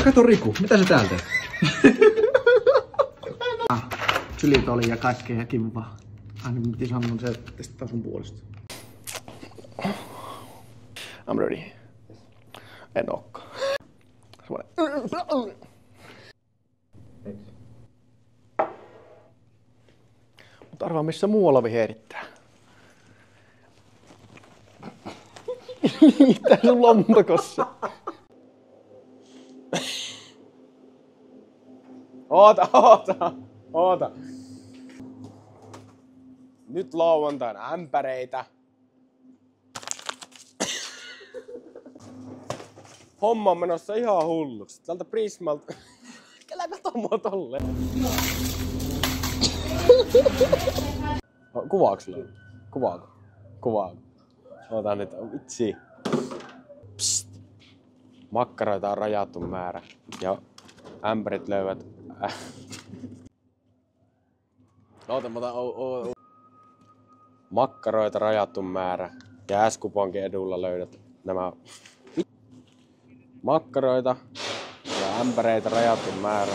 Kato Riku, mitä sä täältä? Xylitoli ja kaikkea kivaa. Aina piti sanoa se, että testaa sun puolesta. I'm ready. En ookaan. Mutta arvaa missä muualla viherittää. Mitä sun lompakossa? Oota. Nyt lauantaina ämpäreitä. Homma on menossa ihan hulluksi. Tältä Prismalta... Älä kato mua tolleen. Kuvaako sulle? Kuvaako? Oota nyt. Vitsi. Psst. Makkaroita on rajattu määrä. Ja ämpärit löyvät... Oota, mä otan... Makkaroita rajattu määrä. Ja S-kuponkin edulla löydät nämä... Makkaroita ja ämpäreitä rajattu määrä.